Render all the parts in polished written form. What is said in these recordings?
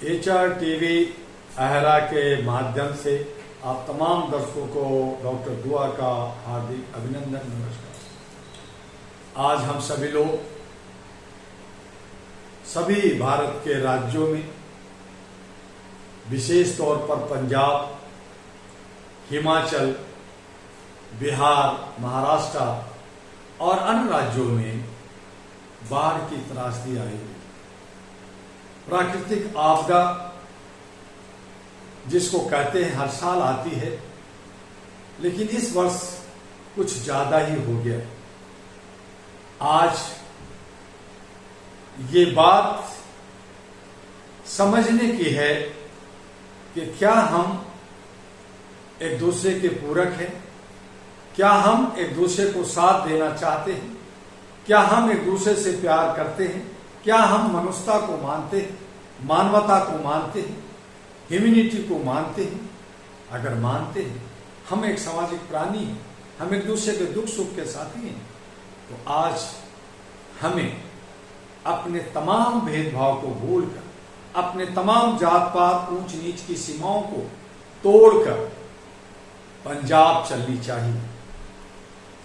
HR TV अहरा के माध्यम से आप तमाम दर्शकों को डॉक्टर दुआ का हार्दिक अभिनंदन। नमस्कार। आज हम सभी लोग सभी भारत के राज्यों में, विशेष तौर पर पंजाब, हिमाचल, बिहार, महाराष्ट्र और अन्य राज्यों में बाढ़ की त्रासदी आई है। प्राकृतिक आपदा जिसको कहते हैं हर साल आती है, लेकिन इस वर्ष कुछ ज्यादा ही हो गया। आज ये बात समझने की है कि क्या हम एक दूसरे के पूरक हैं, क्या हम एक दूसरे को साथ देना चाहते हैं, क्या हम एक दूसरे से प्यार करते हैं, क्या हम मनुष्यता को मानते हैं, मानवता को मानते हैं, ह्यूमैनिटी को मानते हैं। अगर मानते हैं, हम एक सामाजिक प्राणी हैं, हम एक दूसरे के दुख सुख के साथी हैं, तो आज हमें अपने तमाम भेदभाव को भूलकर, अपने तमाम जात पात ऊंच नीच की सीमाओं को तोड़कर पंजाब चलनी चाहिए,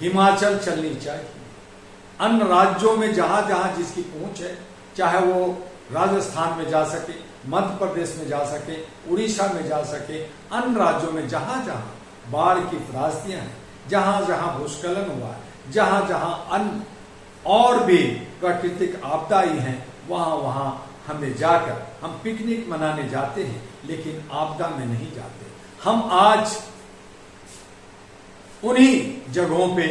हिमाचल चलनी चाहिए, अन्य राज्यों में जहां जहां जिसकी पहुंच है, चाहे वो राजस्थान में जा सके, मध्य प्रदेश में जा सके, उड़ीसा में जा सके, अन्य राज्यों में जहां जहां बाढ़ की त्रासदियां हैं, जहां जहां भूस्खलन हुआ है, जहां जहां अन्य और भी प्राकृतिक आपदाएं हैं, वहां वहां हमें जाकर हम पिकनिक मनाने जाते हैं, लेकिन आपदा में नहीं जाते। हम आज उन्हीं जगहों पे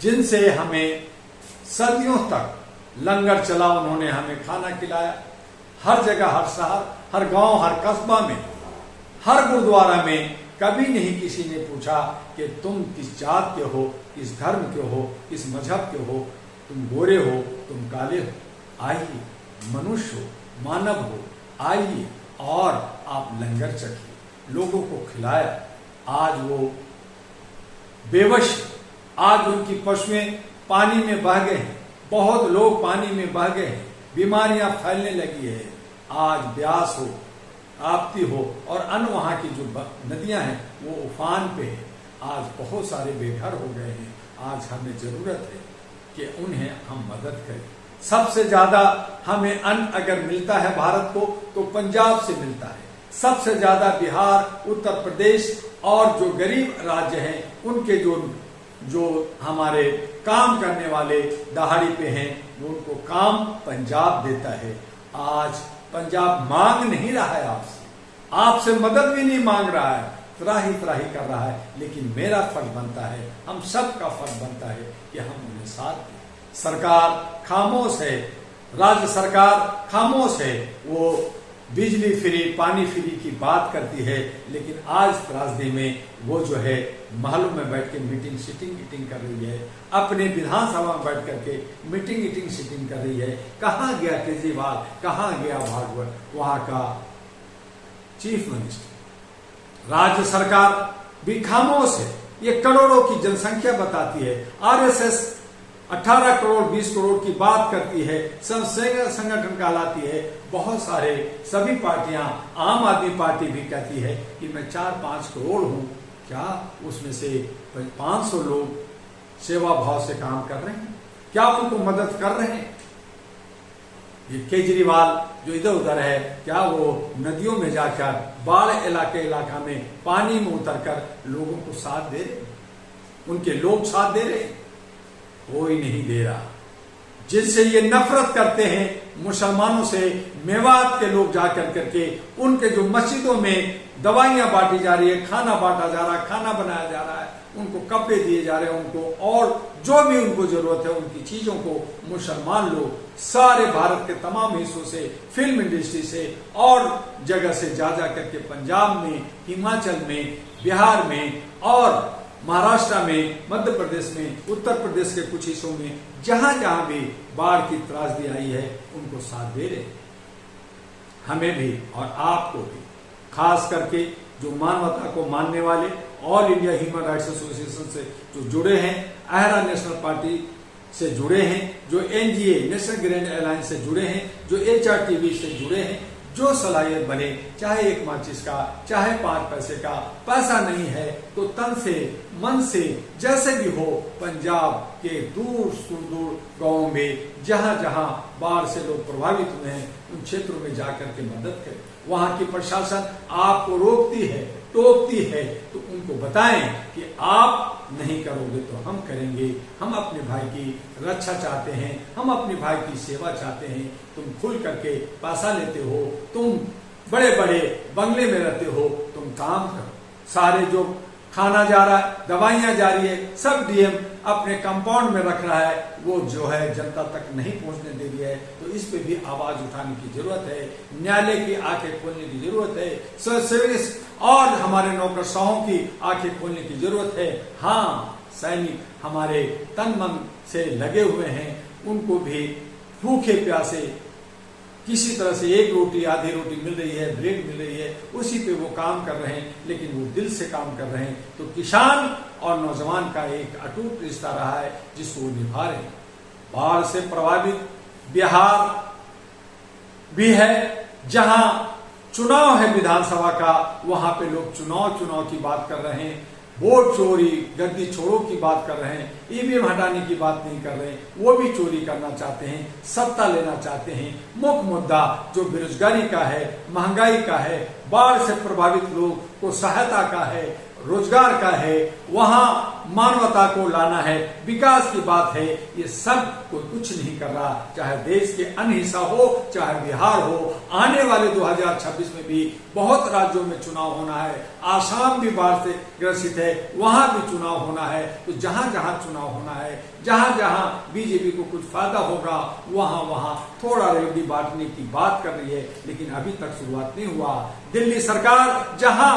जिनसे हमें सदियों तक लंगर चला, उन्होंने हमें खाना खिलाया, हर जगह, हर शहर, हर गांव, हर कस्बा में, हर गुरुद्वारा में कभी नहीं किसी ने पूछा कि तुम किस जात के हो, किस धर्म के हो, किस मजहब के हो, तुम गोरे हो, तुम काले हो, आइए, मनुष्य हो, मानव हो, आइए और आप लंगर चखिए। लोगों को खिलाया। आज वो बेवश, आज उनकी पशुएं पानी में बह गए हैं, बहुत लोग पानी में बह गए हैं, बीमारियां फैलने लगी है। आज ब्यास हो, ताप्ती हो और अन्य वहां की जो नदियां हैं वो उफान पे है। आज बहुत सारे बेघर हो गए हैं। आज हमें जरूरत है कि उन्हें हम मदद करें। सबसे ज्यादा हमें अन्न अगर मिलता है भारत को तो पंजाब से मिलता है। सबसे ज्यादा बिहार, उत्तर प्रदेश और जो गरीब राज्य हैं उनके जो हमारे काम करने वाले दहाड़ी पे हैं, उनको काम पंजाब देता है। आज पंजाब मांग नहीं रहा है आपसे मदद भी नहीं मांग रहा है, त्राही कर रहा है, लेकिन मेरा फर्ज बनता है, हम सबका फर्ज बनता है कि हम उन्हें साथ दें। सरकार खामोश है, राज्य सरकार खामोश है, वो बिजली फ्री, पानी फ्री की बात करती है, लेकिन आज त्रासदी में वो जो है महलों में बैठ के मीटिंग ईटिंग कर रही है, अपने विधानसभा में बैठ करके मीटिंग ईटिंग कर रही है। कहाँ गया केजरीवाल, कहाँ गया भागवत, वहां का चीफ मिनिस्टर? राज्य सरकार भी खामोश है। ये करोड़ों की जनसंख्या बताती है। RSS 18 करोड़ 20 करोड़ की बात करती है, संगठन कहलाती है। बहुत सारे सभी पार्टियां, आम आदमी पार्टी भी कहती है कि मैं 4-5 करोड़ हूं। क्या उसमें से 500 लोग सेवा भाव से काम कर रहे हैं? क्या उनको मदद कर रहे हैं? ये केजरीवाल जो इधर उधर है, क्या वो नदियों में जाकर बाढ़ इलाका में पानी में उतरकर लोगों को साथ दे रहे? उनके लोग साथ दे रहे? कोई नहीं दे रहा। जिनसे ये नफरत करते हैं मुसलमानों से, मेवात के लोग जाकर करके उनके जो मस्जिदों में दवाइयां बांटी जा रही है, खाना बांटा जा रहा है, खाना बनाया जा रहा है, उनको कपड़े दिए जा रहे हैं, उनको और जो भी उनको जरूरत है उनकी चीजों को मुसलमान लोग सारे भारत के तमाम हिस्सों से, फिल्म इंडस्ट्री से और जगह से जा करके पंजाब में, हिमाचल में, बिहार में और महाराष्ट्र में, मध्य प्रदेश में, उत्तर प्रदेश के कुछ हिस्सों में जहां जहां भी बाढ़ की त्रासदी आई है उनको साथ दे रहे। हमें भी और आपको भी, खास करके जो मानवता को मानने वाले all India human rights association से जो जुड़े हैं, अहरा नेशनल पार्टी से जुड़े हैं, जो NGA नेशनल ग्रैंड अलायंस से जुड़े हैं, जो HR टीवी से जुड़े हैं, जो सलाहियत बने, चाहे एक माचिस का, चाहे 5 पैसे का, पैसा नहीं है तो तन से, मन से, जैसे भी हो, पंजाब के दूर सुदूर गांवों में जहां जहां बाढ़ से लोग प्रभावित हुए हैं उन क्षेत्रों में जाकर के मदद करें। वहां की प्रशासन आपको रोकती है, टोकती है, तो उनको बताएं कि आप नहीं करोगे तो हम करेंगे। हम अपने भाई की रक्षा चाहते हैं, हम अपने भाई की सेवा चाहते हैं। तुम खुल करके पैसा लेते हो, तुम बड़े बड़े बंगले में रहते हो, तुम काम करो। सारे जो खाना जा रहा है, दवाइयां जा रही है, सब डीएम अपने कंपाउंड में रख रहा है, वो जो है जनता तक नहीं पहुंचने दे रही है। तो इस पे भी आवाज उठाने की जरूरत है, न्यायालय की आंखें खोलने की जरूरत है, सर्विस और हमारे नौकरशाहों की आंखें खोलने की जरूरत है। हाँ, सैनिक हमारे तन मन से लगे हुए हैं, उनको भी भूखे प्यासे किसी तरह से एक रोटी, आधी रोटी मिल रही है, ब्रेड मिल रही है, उसी पे वो काम कर रहे हैं, लेकिन वो दिल से काम कर रहे हैं। तो किसान और नौजवान का एक अटूट रिश्ता रहा है जिसको वो निभा रहे हैं। बाढ़ से प्रभावित बिहार भी है, जहां चुनाव है विधानसभा का, वहां पे लोग चुनाव की बात कर रहे हैं, वोट चोरी, गद्दी छोड़ो की बात कर रहे हैं, ईवीएम हटाने की बात नहीं कर रहे हैं, वो भी चोरी करना चाहते हैं, सत्ता लेना चाहते हैं। मुख्य मुद्दा जो बेरोजगारी का है, महंगाई का है, बाढ़ से प्रभावित लोग को सहायता का है, रोजगार का है, वहां मानवता को लाना है, विकास की बात है। ये सब कोई कुछ नहीं कर रहा, चाहे देश के अन्य हिस्सा हो, चाहे बिहार हो। आने वाले 2026 में भी बहुत राज्यों में चुनाव होना है, आसाम भी बाढ़ से ग्रसित है, वहां भी चुनाव होना है। तो जहां जहां चुनाव होना है, जहां जहां बीजेपी को कुछ फायदा होगा, वहां वहां थोड़ा रेवड़ी बांटने की बात कर रही है, लेकिन अभी तक शुरुआत नहीं हुआ। दिल्ली सरकार जहां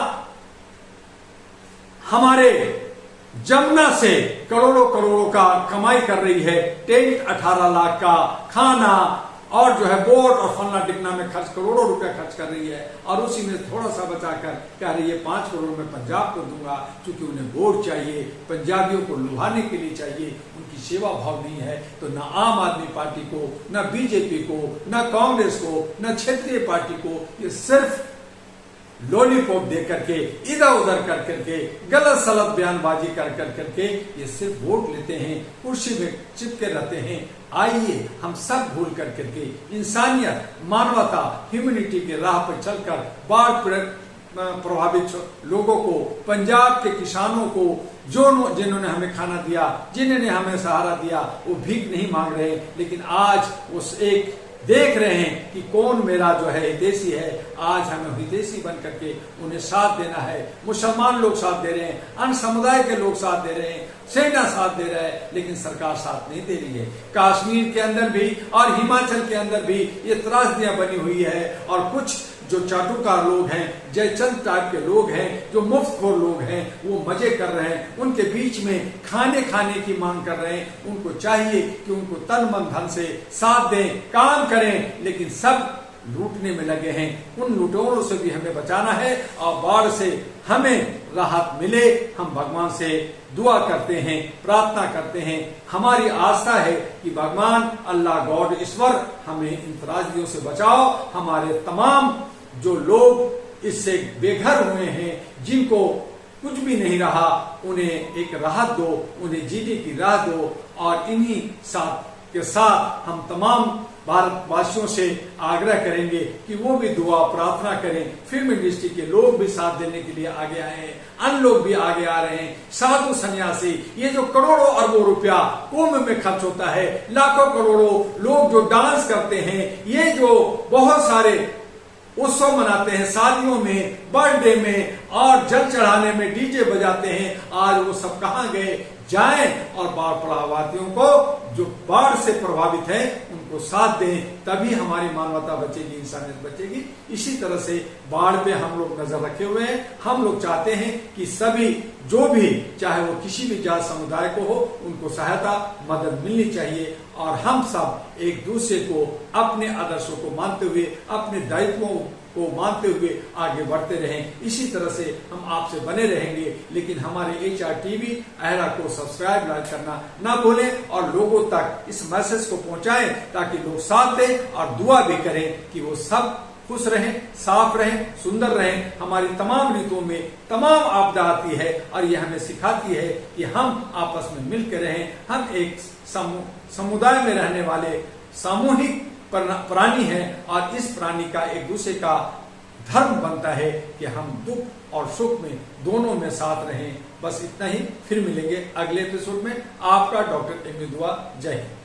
हमारे जमुना से करोड़ों करोड़ों का कमाई कर रही है, टेंट 18 लाख का, खाना और जो है बोट और फलना टिकना में खर्च करोड़ों रुपया खर्च कर रही है, और उसी में थोड़ा सा बचाकर कह रही है 5 करोड़ में पंजाब को दूंगा, क्योंकि उन्हें वोट चाहिए, पंजाबियों को लुभाने के लिए चाहिए। उनकी सेवा भाव नहीं है। तो न आम आदमी पार्टी को, न बीजेपी को, न कांग्रेस को, न क्षेत्रीय पार्टी को, ये सिर्फ लॉलीपॉप दे करके, इधर उधर कर करके, गलत सलत बयानबाजी कर करके ये सिर्फ वोट लेते हैं, कुर्सी में चिपके रहते हैं। आइए हम सब भूल कर करके इंसानियत, मानवता, ह्यूमैनिटी के राह पर चलकर बाढ़ प्रभावित लोगों को, पंजाब के किसानों को, जिन्होंने हमें खाना दिया, जिन्होंने हमें सहारा दिया, वो भीख नहीं मांग रहे, लेकिन आज उस एक देख रहे हैं कि कौन मेरा जो है हितैषी है। आज हमें हितैषी बन करके उन्हें साथ देना है। मुसलमान लोग साथ दे रहे हैं, अन्य समुदाय के लोग साथ दे रहे हैं, सेना साथ दे रहा है, लेकिन सरकार साथ नहीं दे रही है। कश्मीर के अंदर भी और हिमाचल के अंदर भी ये त्रासदियां बनी हुई है, और कुछ जो चाटुकार लोग हैं, जयचंद टाइप के लोग हैं, जो मुफ्तखोर लोग हैं, वो मजे कर रहे हैं, उनके बीच में खाने की मांग कर रहे हैं। उनको चाहिए कि उनको तन मन धन से साथ दें, काम करें, लेकिन सब लूटने में लगे हैं। उन लुटेरों से भी हमें बचाना है, और बाढ़ से हमें राहत मिले। हम भगवान से दुआ करते हैं, प्रार्थना करते हैं। हमारी आस्था है कि भगवान अल्लाह गॉड ईश्वर हमें इन त्रासदियों से बचाओ। हमारे तमाम जो लोग इससे बेघर हुए हैं, जिनको कुछ भी नहीं रहा, उन्हें एक राहत दो, उन्हें जीने की राह दो। और इन्हीं के साथ हम तमाम भारतवासियों से आग्रह करेंगे कि वो भी दुआ प्रार्थना करें। फिल्म इंडस्ट्री के लोग भी साथ देने के लिए आगे आए हैं, अन्य लोग भी आगे आ रहे हैं, साधु सन्यासी। ये जो करोड़ों अरबों रुपया कुंभ में खर्च होता है, लाखों करोड़ों लोग जो डांस करते हैं, ये जो बहुत सारे उत्सव मनाते हैं, शादियों में, बर्थडे में और जल चढ़ाने में डीजे बजाते हैं, आज वो सब कहां गए? जाएं और बाढ़ प्रभावितों को, जो बाढ़ से प्रभावित है, उनको साथ दें, तभी हमारी मानवता बचेगी, इंसानियत बचेगी। इसी तरह से बाढ़ पे हम लोग नजर रखे हुए हैं। हम लोग चाहते हैं कि सभी जो भी, चाहे वो किसी भी जात समुदाय को हो, उनको सहायता मदद मिलनी चाहिए। और हम सब एक दूसरे को अपने आदर्शों को मानते हुए, अपने दायित्वों को मानते हुए आगे बढ़ते रहें। इसी तरह से हम आपसे बने रहेंगे। लेकिन हमारे HRTV अहरा को सब्सक्राइब, लाइक करना ना भूलें, और लोगों तक इस मैसेज को पहुंचाएं, ताकि लोग साथ दें और दुआ भी करें कि वो सब खुश रहें, साफ रहें, सुंदर रहें। हमारी तमाम ऋतुओं में तमाम आपदा आती है और यह हमें सिखाती है कि हम आपस में मिलकर रहें। हम एक समुदाय में रहने वाले सामूहिक प्राणी हैं और इस प्राणी का एक दूसरे का धर्म बनता है कि हम दुख और सुख में दोनों में साथ रहें। बस इतना ही, फिर मिलेंगे अगले एपिसोड में। आपका डॉक्टर एम.ए. दुआ। जय हिंद।